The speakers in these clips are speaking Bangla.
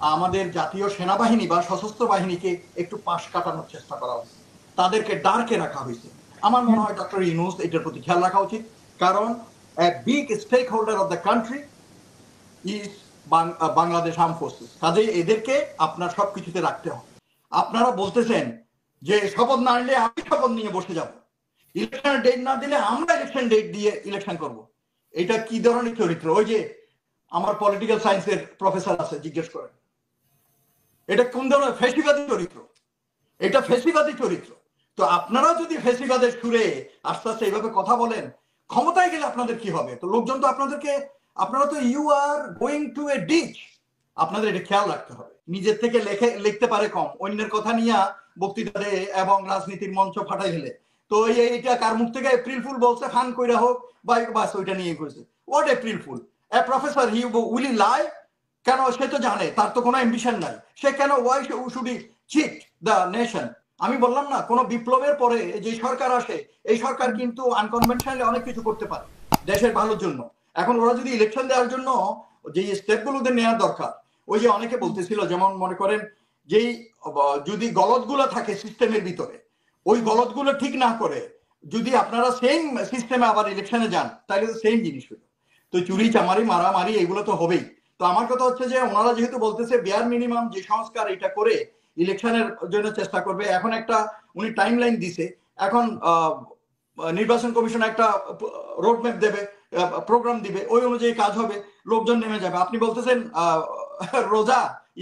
আমাদের জাতীয় সেনাবাহিনী বা সশস্ত্র বাহিনীকে একটু পাশ কাটানোর চেষ্টা করা হয়েছে, তাদেরকে ডার্কে রাখা হয়েছে। আমার মনে হয় ডক্টর ইউনূস এটার প্রতি খেয়াল রাখা উচিত, কারণ big stakeholder of the country is Bangladesh arm forces. কাজেই এদেরকে আপনার সবকিছুতে রাখতে হবে। আপনারা বলতেছেন যে শপথ না নিলে আমি শপথ নিয়ে বসে যাব, ইলেকশনের ডেট না দিলে আমরা ইলেকশন ডেট দিয়ে ইলেকশন করব। এটা কি ধরনের চরিত্র? ওই যে আমার পলিটিক্যাল সায়েন্সের প্রফেসর আছে, জিজ্ঞেস করেন এটা কোন ধরনের ফেসিবাদী চরিত্র? এটা ফেসিবাদী চরিত্র। তো আপনারা যদি ফেসিবাদের সুরে আস্তে আস্তে এইভাবে কথা বলেন, ক্ষমতায় গেলে আপনাদের কি হবে? তো লোকজন তো আপনাদেরকে, আপনারা তো you are going to a ditch. আপনাদের এটা খেয়াল রাখতে হবে। নিজের থেকে লিখতে পারে কম, অন্যের কথা নিয়ে বক্তৃতা দেয় এবং রাজনীতির মঞ্চ ফাটাই ফেলে। তো এইটা কার মুখ থেকে এপ্রিল ফুল বলছে, ফান কইরা হোক বা বাস ওইটা নিয়ে করেছে। What April fool? A professor he will ই লাই? কেন? সে তো জানে তার তো কোনো অ্যাম্বিশন নাই। সে কেন why should he cheat the nation? আমি বললাম না, কোন বিপ্লবের পরে যে সরকার আসে, এই সরকার কিন্তু আনকনভেনশনালি অনেক কিছু করতে পারে দেশের ভালোর জন্য। এখন ওরা যদি ইলেকশন দেওয়ার জন্য যে স্টেপগুলো নেওয়ার দরকার, ওই যে অনেকে বলতেছিল, যেমন মনে করেন যেই যদি গলতগুলো থাকে সিস্টেমের ভিতরে, ওই গলতগুলো ঠিক না করে যদি আপনারা সেম সিস্টেমে আবার ইলেকশনে যান, তাহলে তো সেম জিনিস হলো। তো চুরি চামারি মারামারি এগুলো তো হবেই। তো আমার কথা হচ্ছে যে ওনারা যেহেতু বলতেছে বেয়ার মিনিমাম যে সংস্কার এটা করে ইলেকশনের জন্য চেষ্টা করবে, এখন একটা উনি টাইম লাইন দিছে, এখন নির্বাচন কমিশন একটা রোডম্যাপ দেবে, প্রোগ্রাম দিবে, ওই অনুযায়ী কাজ হবে, লোকজন নেমে যাবে। আপনি বলতেছেন রোজা,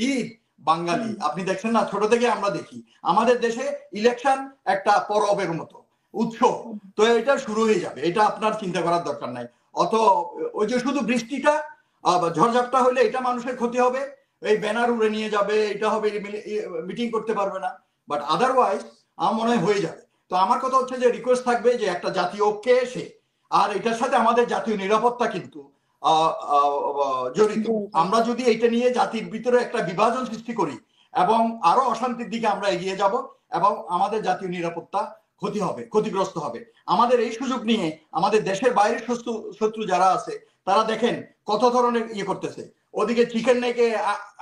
ঈদ, বাঙালি, আপনি দেখছেন না, ছোট থেকে আমরা দেখি আমাদের দেশে ইলেকশন একটা পরবের মতো উৎসব। তো এটা শুরু হয়ে যাবে, এটা আপনার চিন্তা করার দরকার নাই অত। ওই যে শুধু বৃষ্টিটা ঝড়ঝাপটা হলে এটা মানুষের ক্ষতি হবে, এই ব্যানার উড়ে নিয়ে যাবে, এটা হবে, মিটিং করতে পারবে না, বাট আদারওয়াইজ আমার মনে হয় হয়ে যাবে। তো আমার কথা হচ্ছে যে রিকোয়েস্ট থাকবে যে একটা জাতীয় ঐক্যে এসে, আর এটার সাথে আমাদের জাতীয় নিরাপত্তা কিন্তু জড়িত। আমরা যদি এটা নিয়ে জাতির ভিতরে একটা বিভাজন সৃষ্টি করি এবং আরো অশান্তির দিকে আমরা এগিয়ে যাব এবং আমাদের জাতীয় নিরাপত্তা ক্ষতি হবে, ক্ষতিগ্রস্ত হবে। আমাদের এই সুযোগ নিয়ে আমাদের দেশের বাইরের শত্রু যারা আছে তারা দেখেন কত ধরনের ইয়ে করতেছে। ওদিকে চিকেন নেকে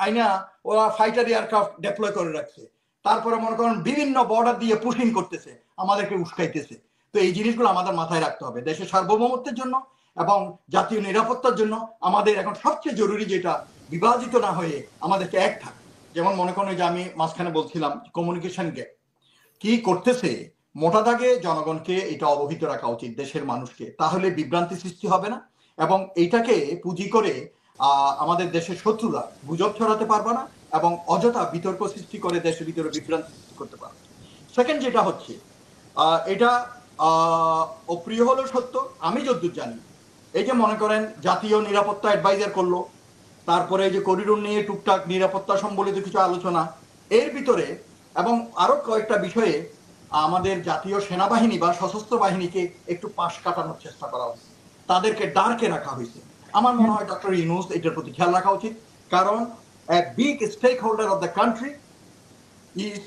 আইনা ওরা ফাইটার এয়ারক্রাফট ডেপ্লয় করে রাখছে, তারপরে মনে করেন বিভিন্ন বর্ডার দিয়ে পুশিং করতেছে, আমাদেরকে উস্কাইতেছে। তো এই জিনিসগুলো আমাদের মাথায় রাখতে হবে। দেশের সার্বভৌমত্বের জন্য এবং জাতীয় নিরাপত্তার জন্য আমাদের এখন সবচেয়ে জরুরি যেটা, বিভাজিত না হয়ে আমাদেরকে এক থাকে। যেমন মনে করেন যে আমি মাঝখানে বলছিলাম কমিউনিকেশন গ্যাপ কি করতেছে, মোটা দাগে জনগণকে এটা অবহিত রাখা উচিত, দেশের মানুষকে, তাহলে বিভ্রান্তি সৃষ্টি হবে না এবং এইটাকে পুঁজি করে আমাদের দেশের শত্রুরা গুজব ছড়াতে পারবে না এবং অযথা বিতর্ক সৃষ্টি করে দেশের ভিতরে বিভ্রান্তি সৃষ্টি করতে পারবে। সেকেন্ড যেটা হচ্ছে, এটা অপ্রিয় হলেও সত্য, আমি যতদূর জানি এই যে মনে করেন জাতীয় নিরাপত্তা অ্যাডভাইজার করলো, তারপরে যে করিডোর নিয়ে টুকটাক নিরাপত্তা সম্বলিত কিছু আলোচনা এর ভিতরে, এবং আরো কয়েকটা বিষয়ে আমাদের জাতীয় সেনাবাহিনী বা সশস্ত্র বাহিনীকে একটু পাশ কাটানোর চেষ্টা করা হয়েছে, তাদেরকে ডার্কে রাখা হয়েছে। আমার মনে হয় ডক্টর ইউনূস এটার প্রতি খেয়াল রাখা উচিত, কারণ big stakeholder of the country is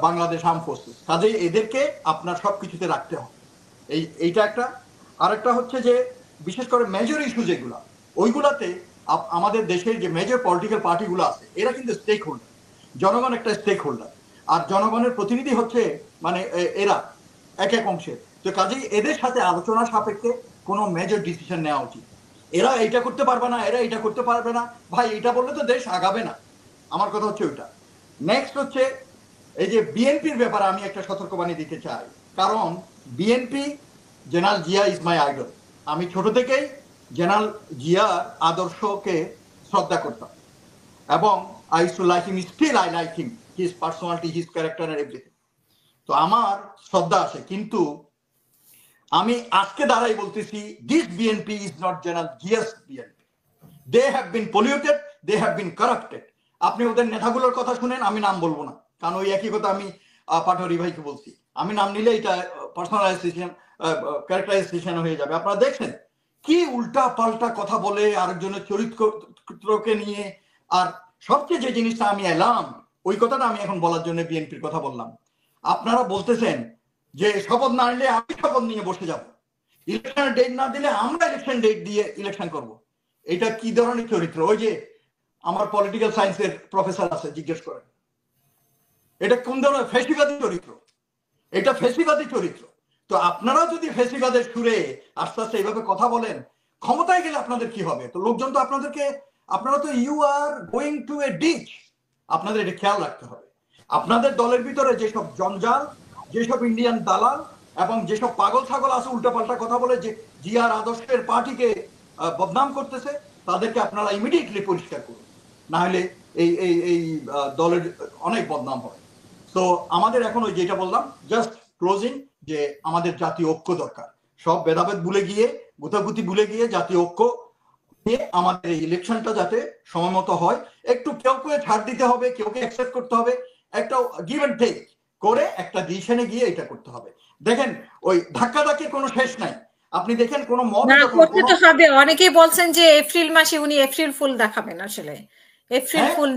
Bangladesh arm forces. কাজেই এদেরকে আপনার সবকিছুতে রাখতে হবে। এইটা একটা। আরেকটা হচ্ছে যে বিশেষ করে মেজর ইস্যু যেগুলো, ওইগুলাতে আমাদের দেশের যে মেজর পলিটিক্যাল পার্টিগুলো আছে এরা কিন্তু স্টেক হোল্ডার, জনগণ একটা স্টেক হোল্ডার, আর জনগণের প্রতিনিধি হচ্ছে মানে এরা এক এক অংশের। তো কাজেই এদের সাথে আলোচনা সাপেক্ষে কোনো মেজর ডিসিশন নেওয়া উচিত। এরা এইটা করতে পারবে না, এরা এটা করতে পারবে না, ভাই এটা বললে তো দেশ আগাবে না। আমার কথা হচ্ছে ওইটা। নেক্সট হচ্ছে এই যে বিএনপির ব্যাপারে আমি একটা সতর্কবাণী দিতে চাই, কারণ BNP, general Zia is my idol. আমি ছোট থেকেই জেনারেল জিয়ার আদর্শকে শ্রদ্ধা করতাম এবং I use to like him, still I like him, his personality, his character and everything. তো আমার শ্রদ্ধা আছে, কিন্তু আমি আজকে দাঁড়াই বলতেছি this BNP is not general Zia's BNP. They have been polluted, they have been corrupted. আপনি ওদের নেতাগুলোর কথা শুনেন, আমি নাম বলবো না, কারণ ওই একই কথা আমি পাটোয়ারি ভাইকে বলছি, আমি নাম নিলে এটা পার্সোনালাইজেশন, ক্যারেক্টারাইজেশন হয়ে যাবে। আপনারা দেখছেন কি উল্টা পাল্টা কথা বলে আরেকজনের চরিত্রকে নিয়ে। আর সবচেয়ে যে জিনিসটা আমি এলাম, ওই কথাটা আমি এখন বলার জন্য বিএনপির কথা বললাম। আপনারা বলতেছেন যে শপথ না নিলে আমি শপথ নিয়ে বসে যাব, ইলেকশনের ডেট না দিলে আমরা ইলেকশন ডেট দিয়ে ইলেকশন করব। এটা কি ধরনের চরিত্র? ওই যে আমার পলিটিক্যাল সায়েন্সের প্রফেসর আছে, জিজ্ঞেস করেন। এটা কোন ধরনের ফ্যাসিবাদী চরিত্র? এটা ফ্যাসিবাদী চরিত্র। তো আপনারা যদি ফ্যাসিবাদের সুরে আস্তে আস্তে এইভাবে কথা বলেন, ক্ষমতায় গেলে আপনাদের কি হবে? তো লোকজন তো আপনাদেরকে, আপনারা তো you are going to a ditch, আপনাদের এটা খেয়াল রাখতে হবে। আপনাদের দলের ভিতরে যেসব জঞ্জাল, যেসব ইন্ডিয়ান দালাল এবং যেসব পাগল ছাগল আছে উল্টাপাল্টা কথা বলে, যে জিয়ার আদর্শের পার্টিকে বদনাম করতেছে, তাদেরকে আপনারা ইমিডিয়েটলি পরিষ্কার করুন, না হলে এই এই এই দলের অনেক বদনাম হয়। তো আমাদের এখন ওই যেটা বললাম, জাস্ট ক্লোজিং, যে আমাদের জাতীয় ঐক্য দরকার। সব ভেদাভেদ ভুলে গিয়ে, গুতাগুতি ভুলে গিয়ে জাতীয় ঐক্য নিয়ে আমাদের এই ইলেকশনটা যাতে সময় মতো হয়। একটু কেউ কেউ ছাড় দিতে হবে, কেউ কে অ্যাকসেপ্ট করতে হবে, একটা গিভ এন্ড টেক করে একটা ডিসিশনে গিয়ে এটা করতে হবে। দেখেন ওই ধাক্কাধাক্কির কোনো শেষ নাই। আপনি দেখেন কোন মব না করতে তো হবে। অনেকেই বলছেন যে এপ্রিল মাসে উনি এপ্রিল ফুল দেখাবেন, আসলে এপ্রিল ফুল,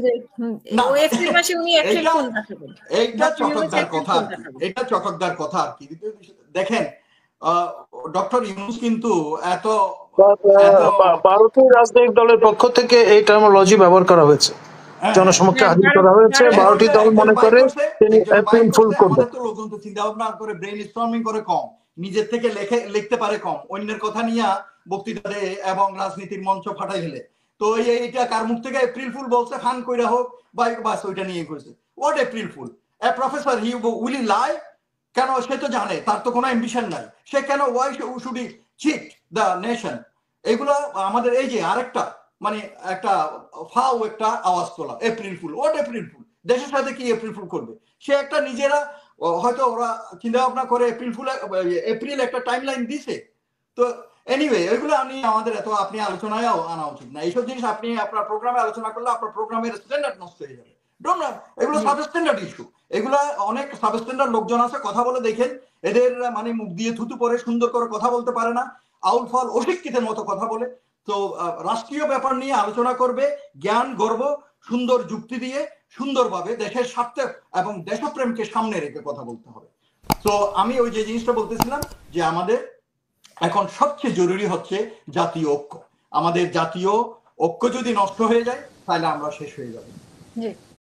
ও এপ্রিল মাসে উনি এপ্রিল ফুল দেখাবেন। এইটা চটকদার কথা, এটা চটকদার কথা আর কি। দেখেন ডক্টর ইউনূস কিন্তু এত ভারতীয় রাজনৈতিক দলের পক্ষ থেকে এই টার্মোলজি ব্যবহার করা হয়েছে, জনসমক্ষে হাজির করা হয়েছে। 12টি দল মনে করে তিনি এপ্রিল ফুল করবেন। তো লোকজন তো চিন্তা ভাবনা করে, ব্রেইন স্টর্মিং করে কম, নিজের থেকে লিখতে পারে কম, অন্যের কথা নিয়ে বক্তৃতা দেয় এবং রাজনীতির মঞ্চ ফাটাই ফেলে। তো এইটা কার মুখ থেকে এপ্রিল ফুল বলছে, ফান কইরা হোক বা বাস ওইটা নিয়ে করেছে। What April fool? A professor, he will lie? কেন? সে তো জানে তার তো কোনো অ্যাম্বিশন নাই, সে কেন why should he cheat the nation? এগুলো আমাদের এই যে আরেকটা মানে একটা ফাও একটা আওয়াজ তোলা, এপ্রিল ফুল। হোয়াট এপ্রিল ফুল? দেশের সাথে কি এপ্রিল ফুল করবে? সে একটা নিজেরা হয়তো ওরা চিন্তা ভাবনা করে এপ্রিল ফুল, এপ্রিল একটা টাইম লাইন দিছে। তো এনিওয়ে এগুলো আমি আমাদের এত আপনি আলোচনায় আনা উচিত না। এইসব জিনিস আপনি আপনার প্রোগ্রামে আলোচনা করলে আপনার প্রোগ্রামের স্ট্যান্ডার্ড নষ্ট হয়ে যাবে। এগুলো সাবস্ট্যান্ডার্ড ইস্যু। এগুলা অনেক সাবস্ট্যান্ডার্ড লোকজন আছে, কথা বলে দেখেন, এদের মানে মুখ দিয়ে থুতু পরে সুন্দর করে কথা বলতে পারে না, আউল ফল অশিক্ষিতের মতো কথা বলে। তো রাষ্ট্রীয় ব্যাপার নিয়ে আলোচনা করবে জ্ঞান গর্ব সুন্দর যুক্তি দিয়ে, সুন্দরভাবে দেশের স্বার্থে এবং দেশপ্রেমকে সামনে রেখে কথা বলতে হবে। তো আমি ওই যে জিনিসটা বলতেছিলাম যে আমাদের এখন সবচেয়ে জরুরি হচ্ছে জাতীয় ঐক্য। আমাদের জাতীয় ঐক্য যদি নষ্ট হয়ে যায় তাহলে আমরা শেষ হয়ে যাবো।